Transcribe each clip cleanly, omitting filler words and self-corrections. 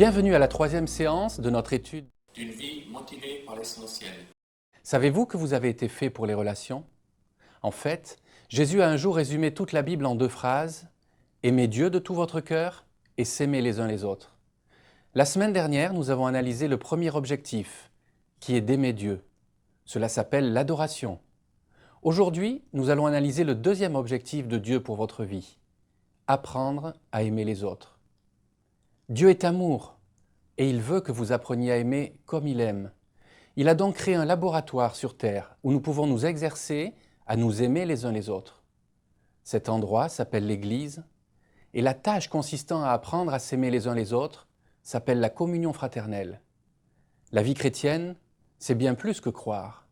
Bienvenue à la troisième séance de notre étude. Une vie motivée par l'essentiel. Savez-vous que vous avez été fait pour les relations? En fait, Jésus a un jour résumé toute la Bible en 2 phrases. Aimez Dieu de tout votre cœur et s'aimer les uns les autres. La semaine dernière, nous avons analysé le premier objectif, qui est d'aimer Dieu. Cela s'appelle l'adoration. Aujourd'hui, nous allons analyser le deuxième objectif de Dieu pour votre vie, apprendre à aimer les autres. Dieu est amour et il veut que vous appreniez à aimer comme il aime. Il a donc créé un laboratoire sur Terre où nous pouvons nous exercer à nous aimer les uns les autres. Cet endroit s'appelle l'Église et la tâche consistant à apprendre à s'aimer les uns les autres s'appelle la communion fraternelle. La vie chrétienne, c'est bien plus que croire.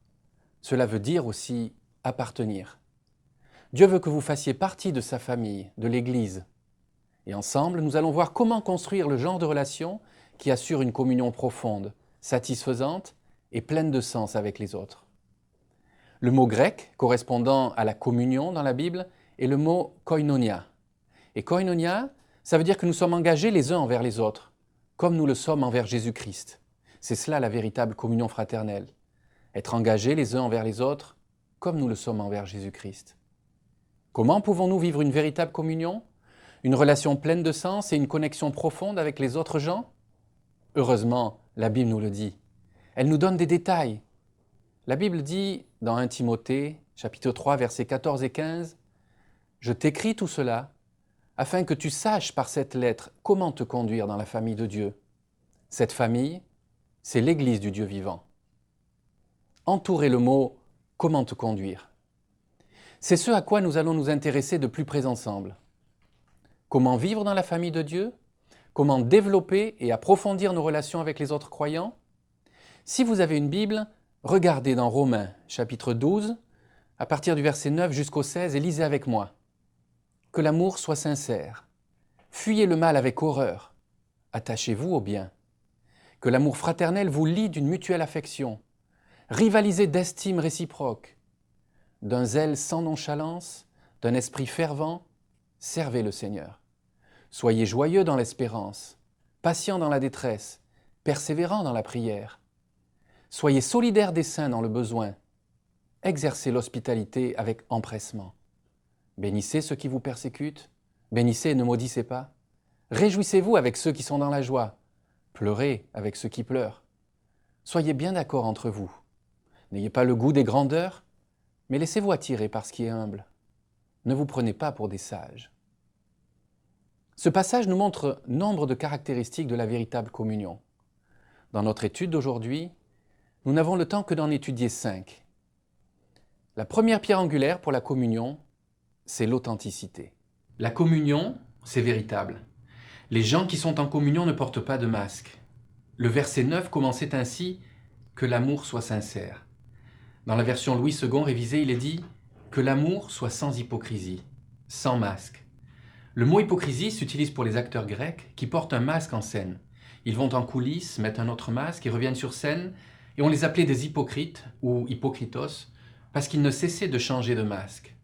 Cela veut dire aussi appartenir. Dieu veut que vous fassiez partie de sa famille, de l'Église. Et ensemble, nous allons voir comment construire le genre de relation qui assure une communion profonde, satisfaisante et pleine de sens avec les autres. Le mot grec correspondant à la communion dans la Bible est le mot koinonia. Et koinonia, ça veut dire que nous sommes engagés les uns envers les autres, comme nous le sommes envers Jésus-Christ. C'est cela la véritable communion fraternelle. Être engagés les uns envers les autres, comme nous le sommes envers Jésus-Christ. Comment pouvons-nous vivre une véritable communion? Une relation pleine de sens et une connexion profonde avec les autres gens? Heureusement, la Bible nous le dit. Elle nous donne des détails. La Bible dit dans 1 Timothée, chapitre 3, versets 14 et 15, « Je t'écris tout cela afin que tu saches par cette lettre comment te conduire dans la famille de Dieu. Cette famille, c'est l'Église du Dieu vivant. » Entourez le mot « comment te conduire ». C'est ce à quoi nous allons nous intéresser de plus près ensemble. Comment vivre dans la famille de Dieu? Comment développer et approfondir nos relations avec les autres croyants? Si vous avez une Bible, regardez dans Romains, chapitre 12, à partir du verset 9 jusqu'au 16, et lisez avec moi. Que l'amour soit sincère. Fuyez le mal avec horreur. Attachez-vous au bien. Que l'amour fraternel vous lie d'une mutuelle affection. Rivalisez d'estime réciproque. D'un zèle sans nonchalance, d'un esprit fervent, servez le Seigneur. Soyez joyeux dans l'espérance, patient dans la détresse, persévérant dans la prière. Soyez solidaires des saints dans le besoin. Exercez l'hospitalité avec empressement. Bénissez ceux qui vous persécutent, bénissez et ne maudissez pas. Réjouissez-vous avec ceux qui sont dans la joie, pleurez avec ceux qui pleurent. Soyez bien d'accord entre vous. N'ayez pas le goût des grandeurs, mais laissez-vous attirer par ce qui est humble. Ne vous prenez pas pour des sages. Ce passage nous montre nombre de caractéristiques de la véritable communion. Dans notre étude d'aujourd'hui, nous n'avons le temps que d'en étudier 5. La première pierre angulaire pour la communion, c'est l'authenticité. La communion, c'est véritable. Les gens qui sont en communion ne portent pas de masque. Le verset 9 commençait ainsi « Que l'amour soit sincère ». Dans la version Louis II révisée, il est dit « Que l'amour soit sans hypocrisie, sans masque ». Le mot hypocrisie s'utilise pour les acteurs grecs qui portent un masque en scène. Ils vont en coulisses, mettent un autre masque et reviennent sur scène, et on les appelait des hypocrites ou hypocritos parce qu'ils ne cessaient de changer de masque.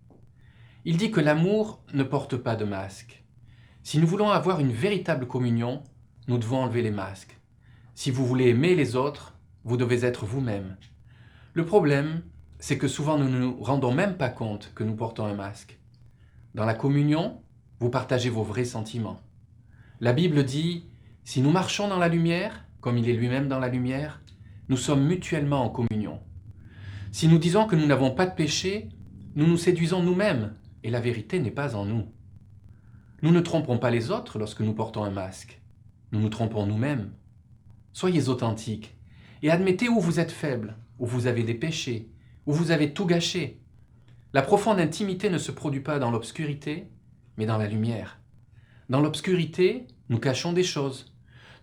Il dit que l'amour ne porte pas de masque. Si nous voulons avoir une véritable communion, nous devons enlever les masques. Si vous voulez aimer les autres, vous devez être vous-même. Le problème, c'est que souvent nous ne nous rendons même pas compte que nous portons un masque. Dans la communion, vous partagez vos vrais sentiments. La Bible dit « Si nous marchons dans la lumière, comme il est lui-même dans la lumière, nous sommes mutuellement en communion. Si nous disons que nous n'avons pas de péché, nous nous séduisons nous-mêmes et la vérité n'est pas en nous. Nous ne trompons pas les autres lorsque nous portons un masque. Nous nous trompons nous-mêmes. Soyez authentiques et admettez où vous êtes faible, où vous avez des péchés, où vous avez tout gâché. La profonde intimité ne se produit pas dans l'obscurité, mais dans la lumière. Dans l'obscurité, nous cachons des choses.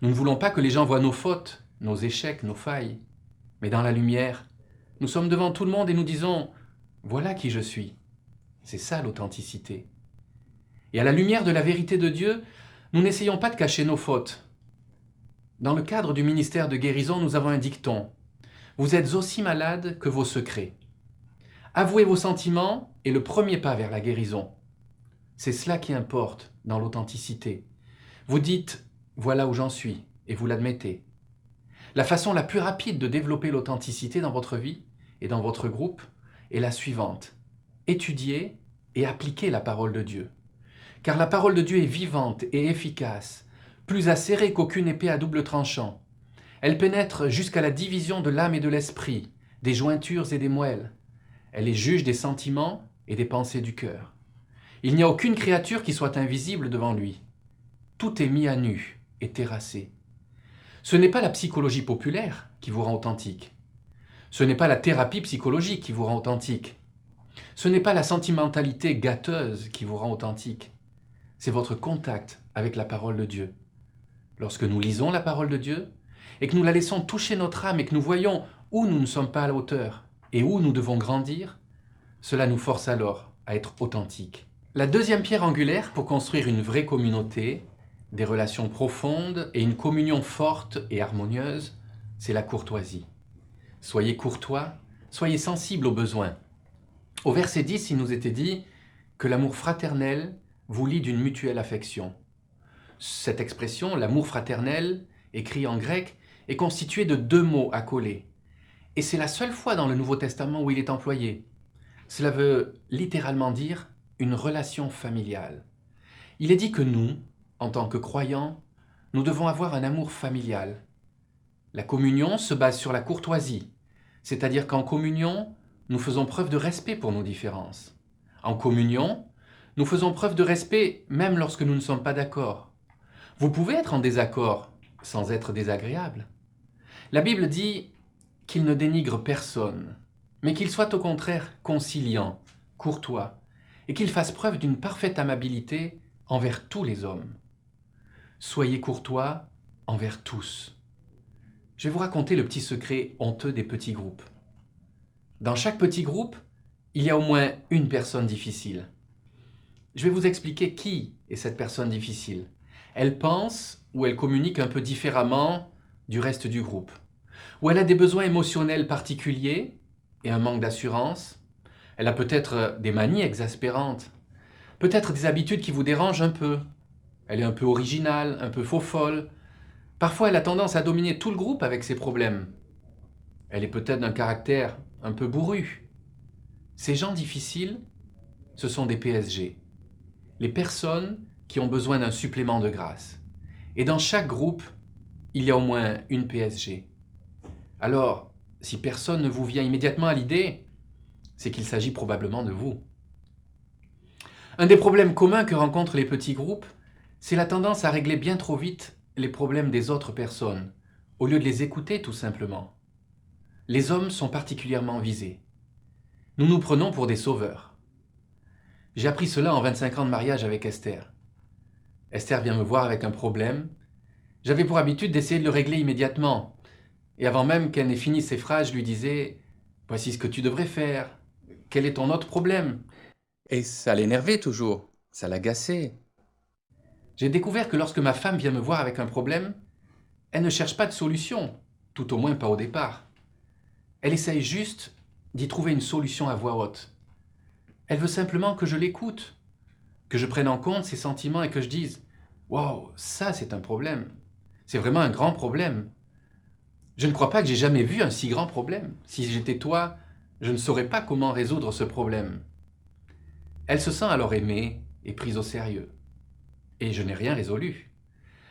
Nous ne voulons pas que les gens voient nos fautes, nos échecs, nos failles. Mais dans la lumière, nous sommes devant tout le monde et nous disons « Voilà qui je suis ». C'est ça l'authenticité. Et à la lumière de la vérité de Dieu, nous n'essayons pas de cacher nos fautes. Dans le cadre du ministère de guérison, nous avons un dicton. Vous êtes aussi malade que vos secrets. Avouer vos sentiments est le premier pas vers la guérison. C'est cela qui importe dans l'authenticité. Vous dites, voilà où j'en suis, et vous l'admettez. La façon la plus rapide de développer l'authenticité dans votre vie et dans votre groupe est la suivante. Étudiez et appliquez la parole de Dieu. Car la parole de Dieu est vivante et efficace, plus acérée qu'aucune épée à double tranchant. Elle pénètre jusqu'à la division de l'âme et de l'esprit, des jointures et des moelles. Elle est juge des sentiments et des pensées du cœur. Il n'y a aucune créature qui soit invisible devant lui. Tout est mis à nu et terrassé. Ce n'est pas la psychologie populaire qui vous rend authentique. Ce n'est pas la thérapie psychologique qui vous rend authentique. Ce n'est pas la sentimentalité gâteuse qui vous rend authentique. C'est votre contact avec la parole de Dieu. Lorsque nous lisons la parole de Dieu et que nous la laissons toucher notre âme et que nous voyons où nous ne sommes pas à la hauteur et où nous devons grandir, cela nous force alors à être authentiques. La deuxième pierre angulaire pour construire une vraie communauté, des relations profondes et une communion forte et harmonieuse, c'est la courtoisie. Soyez courtois, soyez sensibles aux besoins. Au verset 10, il nous était dit que l'amour fraternel vous lie d'une mutuelle affection. Cette expression, l'amour fraternel, écrit en grec, est constituée de 2 mots accolés. Et c'est la seule fois dans le Nouveau Testament où il est employé. Cela veut littéralement dire une relation familiale. Il est dit que nous, en tant que croyants, nous devons avoir un amour familial. La communion se base sur la courtoisie, c'est-à-dire qu'en communion, nous faisons preuve de respect pour nos différences. En communion, nous faisons preuve de respect même lorsque nous ne sommes pas d'accord. Vous pouvez être en désaccord sans être désagréable. La Bible dit qu'il ne dénigre personne, mais qu'il soit au contraire conciliant, courtois, et qu'il fasse preuve d'une parfaite amabilité envers tous les hommes. Soyez courtois envers tous. Je vais vous raconter le petit secret honteux des petits groupes. Dans chaque petit groupe, il y a au moins une personne difficile. Je vais vous expliquer qui est cette personne difficile. Elle pense ou elle communique un peu différemment du reste du groupe. Ou elle a des besoins émotionnels particuliers et un manque d'assurance. Elle a peut-être des manies exaspérantes, peut-être des habitudes qui vous dérangent un peu. Elle est un peu originale, un peu faux-folle. Parfois, elle a tendance à dominer tout le groupe avec ses problèmes. Elle est peut-être d'un caractère un peu bourru. Ces gens difficiles, ce sont des PSG. Les personnes qui ont besoin d'un supplément de grâce. Et dans chaque groupe, il y a au moins une PSG. Alors, si personne ne vous vient immédiatement à l'idée, c'est qu'il s'agit probablement de vous. Un des problèmes communs que rencontrent les petits groupes, c'est la tendance à régler bien trop vite les problèmes des autres personnes, au lieu de les écouter tout simplement. Les hommes sont particulièrement visés. Nous nous prenons pour des sauveurs. J'ai appris cela en 25 ans de mariage avec Esther. Esther vient me voir avec un problème. J'avais pour habitude d'essayer de le régler immédiatement. Et avant même qu'elle n'ait fini ses phrases, je lui disais « Voici ce que tu devrais faire. Quel est ton autre problème ?» Et ça l'énervait toujours, ça l'agaçait. J'ai découvert que lorsque ma femme vient me voir avec un problème, elle ne cherche pas de solution, tout au moins pas au départ. Elle essaye juste d'y trouver une solution à voix haute. Elle veut simplement que je l'écoute, que je prenne en compte ses sentiments et que je dise « Waouh, ça c'est un problème. C'est vraiment un grand problème. Je ne crois pas que j'ai jamais vu un si grand problème. Si j'étais toi, je ne saurais pas comment résoudre ce problème. » Elle se sent alors aimée et prise au sérieux. Et je n'ai rien résolu.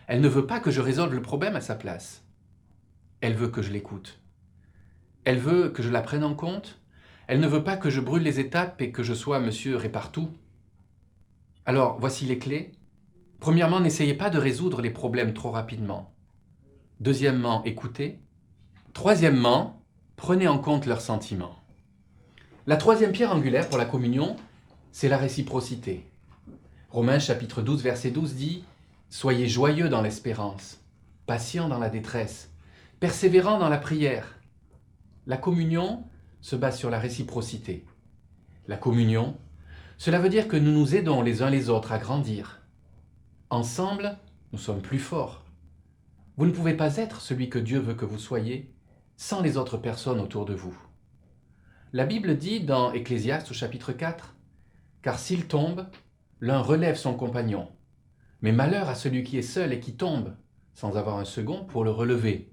Elle ne veut pas que je résolve le problème à sa place. Elle veut que je l'écoute. Elle veut que je la prenne en compte. Elle ne veut pas que je brûle les étapes et que je sois monsieur Répartout. Alors, voici les clés. Premièrement, n'essayez pas de résoudre les problèmes trop rapidement. Deuxièmement, écoutez. Troisièmement, prenez en compte leurs sentiments. La troisième pierre angulaire pour la communion, c'est la réciprocité. Romains chapitre 12, verset 12 dit « Soyez joyeux dans l'espérance, patients dans la détresse, persévérants dans la prière. » La communion se base sur la réciprocité. La communion, cela veut dire que nous nous aidons les uns les autres à grandir. Ensemble, nous sommes plus forts. Vous ne pouvez pas être celui que Dieu veut que vous soyez sans les autres personnes autour de vous. La Bible dit dans Ecclésiaste au chapitre 4 « Car s'il tombe, l'un relève son compagnon. Mais malheur à celui qui est seul et qui tombe sans avoir un second pour le relever.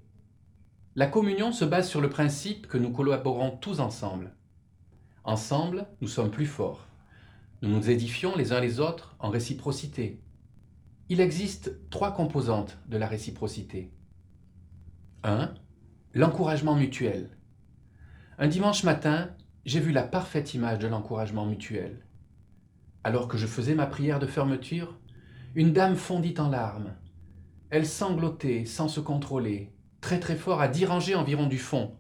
La communion se base sur le principe que nous collaborons tous ensemble. Ensemble, nous sommes plus forts. Nous nous édifions les uns les autres en réciprocité. Il existe 3 composantes de la réciprocité. 1. L'encouragement mutuel. Un dimanche matin, j'ai vu la parfaite image de l'encouragement mutuel. Alors que je faisais ma prière de fermeture, une dame fondit en larmes. Elle sanglotait sans se contrôler, très très fort à 10 rangées environ du fond.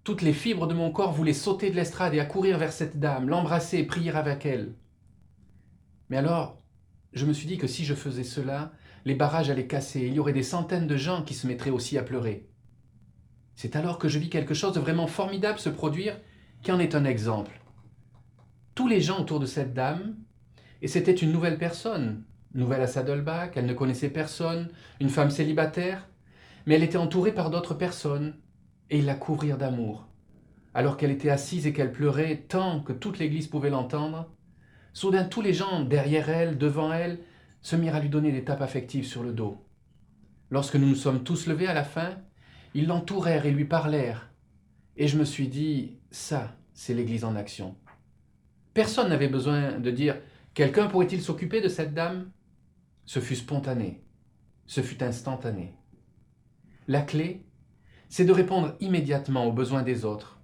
Toutes les fibres de mon corps voulaient sauter de l'estrade et accourir vers cette dame, l'embrasser et prier avec elle. Mais alors, je me suis dit que si je faisais cela, les barrages allaient casser et il y aurait des centaines de gens qui se mettraient aussi à pleurer. C'est alors que je vis quelque chose de vraiment formidable se produire, qui en est un exemple. Tous les gens autour de cette dame, et c'était une nouvelle personne, nouvelle à Saddleback, elle ne connaissait personne, une femme célibataire, mais elle était entourée par d'autres personnes, et ils la couvrirent d'amour. Alors qu'elle était assise et qu'elle pleurait tant que toute l'église pouvait l'entendre, soudain tous les gens derrière elle, devant elle, se mirent à lui donner des tapes affectives sur le dos. Lorsque nous nous sommes tous levés à la fin, ils l'entourèrent et lui parlèrent. Et je me suis dit, ça, c'est l'église en action. Personne n'avait besoin de dire « Quelqu'un pourrait-il s'occuper de cette dame ?» Ce fut spontané, ce fut instantané. La clé, c'est de répondre immédiatement aux besoins des autres,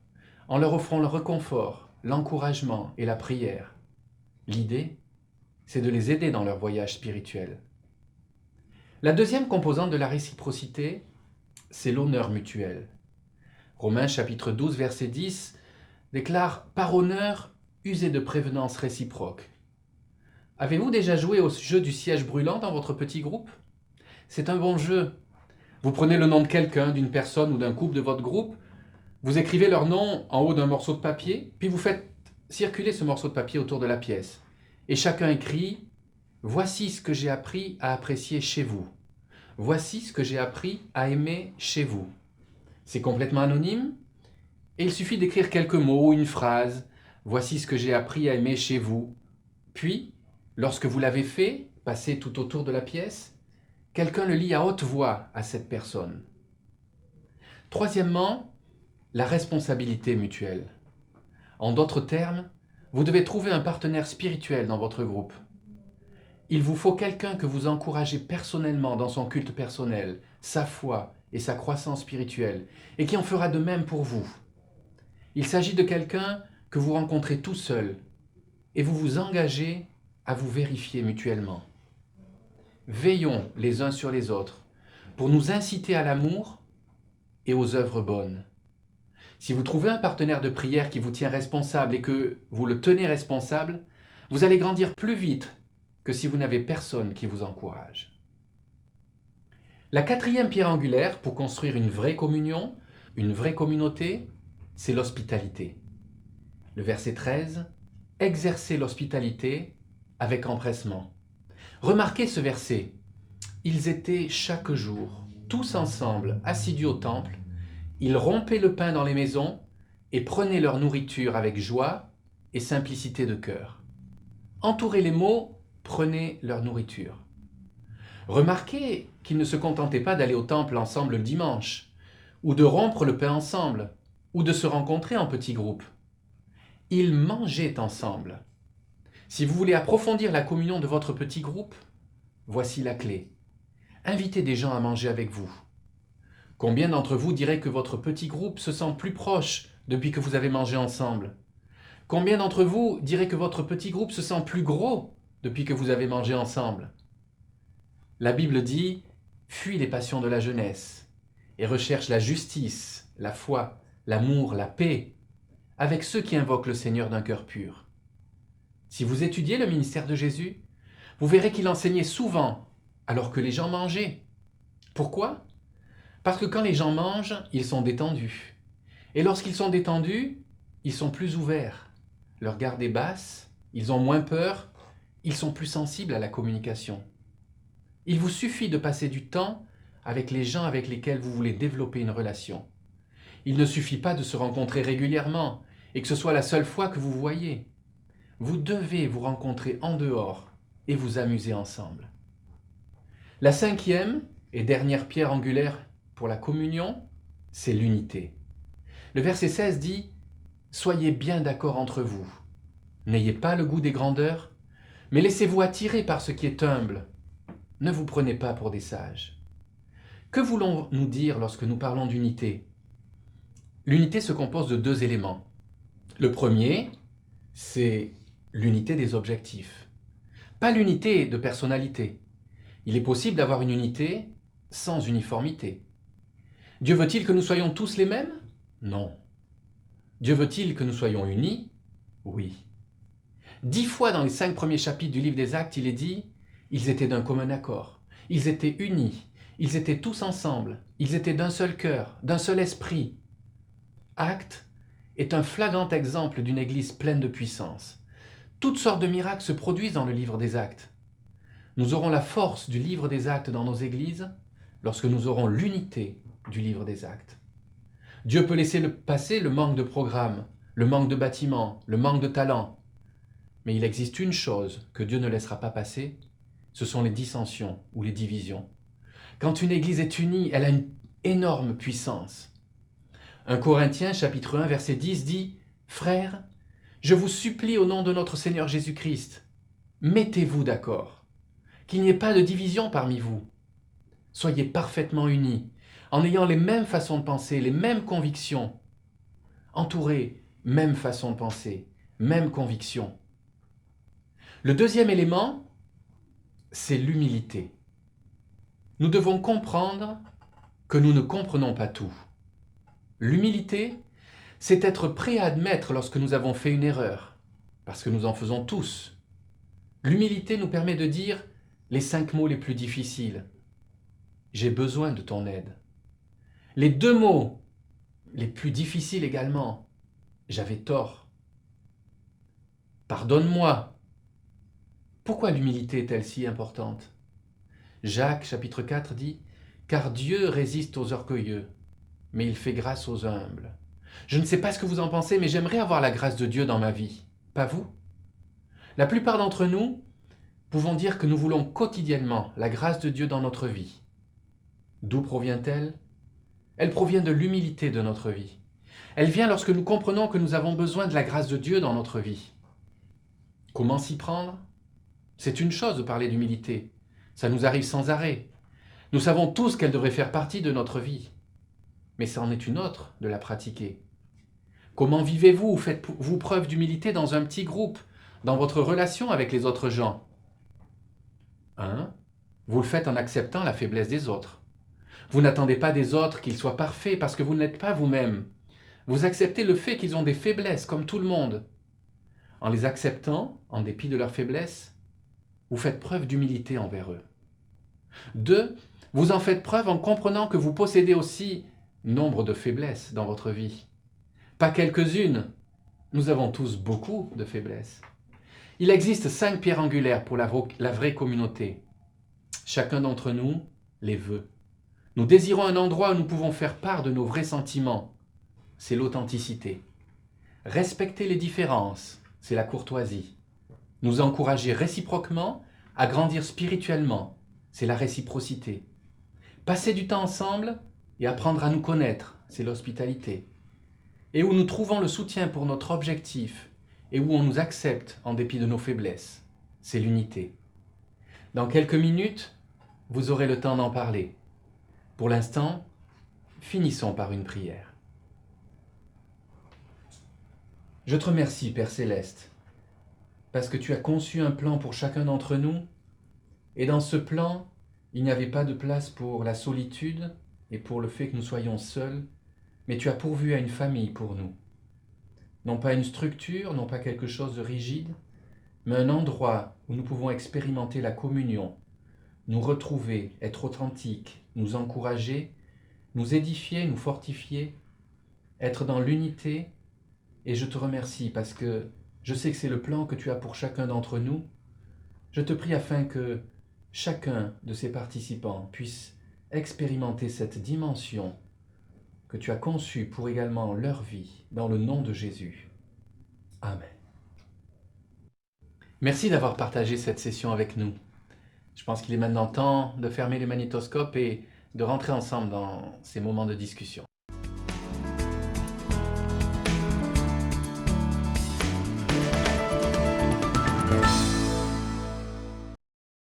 en leur offrant le réconfort, l'encouragement et la prière. L'idée, c'est de les aider dans leur voyage spirituel. La deuxième composante de la réciprocité, c'est l'honneur mutuel. Romains chapitre 12, verset 10 déclare « Par honneur, usez de prévenance réciproque ». Avez-vous déjà joué au jeu du siège brûlant dans votre petit groupe? C'est un bon jeu. Vous prenez le nom de quelqu'un, d'une personne ou d'un couple de votre groupe, vous écrivez leur nom en haut d'un morceau de papier, puis vous faites circuler ce morceau de papier autour de la pièce. Et chacun écrit « Voici ce que j'ai appris à apprécier chez vous. Voici ce que j'ai appris à aimer chez vous. » C'est complètement anonyme et il suffit d'écrire quelques mots ou une phrase « Voici ce que j'ai appris à aimer chez vous. » Puis, lorsque vous l'avez fait, passer tout autour de la pièce, quelqu'un le lit à haute voix à cette personne. Troisièmement, la responsabilité mutuelle. En d'autres termes, vous devez trouver un partenaire spirituel dans votre groupe. Il vous faut quelqu'un que vous encouragez personnellement dans son culte personnel, sa foi et sa croissance spirituelle, et qui en fera de même pour vous. Il s'agit de quelqu'un que vous rencontrez tout seul, et vous vous engagez à vous vérifier mutuellement. Veillons les uns sur les autres pour nous inciter à l'amour et aux œuvres bonnes. Si vous trouvez un partenaire de prière qui vous tient responsable et que vous le tenez responsable, vous allez grandir plus vite que si vous n'avez personne qui vous encourage. La quatrième pierre angulaire pour construire une vraie communion, une vraie communauté, c'est l'hospitalité. Le verset 13, « Exercez l'hospitalité avec empressement ». Remarquez ce verset. Ils étaient chaque jour, tous ensemble, assidus au temple. Ils rompaient le pain dans les maisons et prenaient leur nourriture avec joie et simplicité de cœur. Entourez les mots « prenaient leur nourriture ». Remarquez qu'ils ne se contentaient pas d'aller au temple ensemble le dimanche, ou de rompre le pain ensemble, ou de se rencontrer en petits groupes. Ils mangeaient ensemble. Si vous voulez approfondir la communion de votre petit groupe, voici la clé. Invitez des gens à manger avec vous. Combien d'entre vous diraient que votre petit groupe se sent plus proche depuis que vous avez mangé ensemble? Combien d'entre vous diraient que votre petit groupe se sent plus gros depuis que vous avez mangé ensemble? La Bible dit « Fuis les passions de la jeunesse et recherche la justice, la foi, l'amour, la paix, avec ceux qui invoquent le Seigneur d'un cœur pur. » Si vous étudiez le ministère de Jésus, vous verrez qu'il enseignait souvent alors que les gens mangeaient. Pourquoi? Parce que quand les gens mangent, ils sont détendus. Et lorsqu'ils sont détendus, ils sont plus ouverts. Leur garde est basse, ils ont moins peur, ils sont plus sensibles à la communication. Il vous suffit de passer du temps avec les gens avec lesquels vous voulez développer une relation. Il ne suffit pas de se rencontrer régulièrement et que ce soit la seule fois que vous voyez. Vous devez vous rencontrer en dehors et vous amuser ensemble. La cinquième et dernière pierre angulaire pour la communion, c'est l'unité. Le verset 16 dit « Soyez bien d'accord entre vous. N'ayez pas le goût des grandeurs, mais laissez-vous attirer par ce qui est humble. Ne vous prenez pas pour des sages. » Que voulons-nous dire lorsque nous parlons d'unité? L'unité se compose de deux éléments. Le premier, c'est l'unité des objectifs. Pas l'unité de personnalité. Il est possible d'avoir une unité sans uniformité. Dieu veut-il que nous soyons tous les mêmes? Non. Dieu veut-il que nous soyons unis? Oui. 10 fois dans les 5 premiers chapitres du livre des Actes, il est dit « Ils étaient d'un commun accord, ils étaient unis, ils étaient tous ensemble, ils étaient d'un seul cœur, d'un seul esprit. » Actes est un flagrant exemple d'une église pleine de puissance. Toutes sortes de miracles se produisent dans le livre des Actes. Nous aurons la force du livre des Actes dans nos églises lorsque nous aurons l'unité du livre des Actes. Dieu peut laisser passer le manque de programme, le manque de bâtiments, le manque de talent. Mais il existe une chose que Dieu ne laissera pas passer, ce sont les dissensions ou les divisions. Quand une église est unie, elle a une énorme puissance. 1 Corinthiens chapitre 1 verset 10 dit « Frères, je vous supplie au nom de notre Seigneur Jésus-Christ, mettez-vous d'accord, qu'il n'y ait pas de division parmi vous. Soyez parfaitement unis, en ayant les mêmes façons de penser, les mêmes convictions. Entourés, même façon de penser, même conviction. » Le deuxième élément, c'est l'humilité. Nous devons comprendre que nous ne comprenons pas tout. L'humilité, c'est être prêt à admettre lorsque nous avons fait une erreur, parce que nous en faisons tous. L'humilité nous permet de dire les 5 mots les plus difficiles. J'ai besoin de ton aide. Les 2 mots les plus difficiles également. J'avais tort. Pardonne-moi. Pourquoi l'humilité est-elle si importante? Jacques, chapitre 4, dit « Car Dieu résiste aux orgueilleux, mais il fait grâce aux humbles. » Je ne sais pas ce que vous en pensez, mais j'aimerais avoir la grâce de Dieu dans ma vie. Pas vous? La plupart d'entre nous pouvons dire que nous voulons quotidiennement la grâce de Dieu dans notre vie. D'où provient-elle? Elle provient de l'humilité de notre vie. Elle vient lorsque nous comprenons que nous avons besoin de la grâce de Dieu dans notre vie. Comment s'y prendre? C'est une chose de parler d'humilité. Ça nous arrive sans arrêt. Nous savons tous qu'elle devrait faire partie de notre vie. Mais c'en est une autre de la pratiquer. Comment vivez-vous? Faites-vous preuve d'humilité dans un petit groupe, dans votre relation avec les autres gens? 1. Vous le faites en acceptant la faiblesse des autres. Vous n'attendez pas des autres qu'ils soient parfaits parce que vous ne l'êtes pas vous-même. Vous acceptez le fait qu'ils ont des faiblesses comme tout le monde. En les acceptant, en dépit de leurs faiblesses, vous faites preuve d'humilité envers eux. 2. Vous en faites preuve en comprenant que vous possédez aussi nombre de faiblesses dans votre vie. Pas quelques-unes. Nous avons tous beaucoup de faiblesses. Il existe 5 pierres angulaires pour la vraie communauté. Chacun d'entre nous les veut. Nous désirons un endroit où nous pouvons faire part de nos vrais sentiments. C'est l'authenticité. Respecter les différences, c'est la courtoisie. Nous encourager réciproquement à grandir spirituellement, c'est la réciprocité. Passer du temps ensemble et apprendre à nous connaître, c'est l'hospitalité. Et où nous trouvons le soutien pour notre objectif et où on nous accepte en dépit de nos faiblesses, c'est l'unité. Dans quelques minutes, vous aurez le temps d'en parler. Pour l'instant, finissons par une prière. Je te remercie, Père Céleste, parce que tu as conçu un plan pour chacun d'entre nous, et dans ce plan, il n'y avait pas de place pour la solitude et pour le fait que nous soyons seuls, mais tu as pourvu à une famille pour nous. Non pas une structure, non pas quelque chose de rigide, mais un endroit où nous pouvons expérimenter la communion, nous retrouver, être authentiques, nous encourager, nous édifier, nous fortifier, être dans l'unité. Et je te remercie parce que je sais que c'est le plan que tu as pour chacun d'entre nous. Je te prie afin que chacun de ces participants puisse expérimenter cette dimension que tu as conçue pour également leur vie, dans le nom de Jésus. Amen. Merci d'avoir partagé cette session avec nous. Je pense qu'il est maintenant temps de fermer les magnétoscopes et de rentrer ensemble dans ces moments de discussion.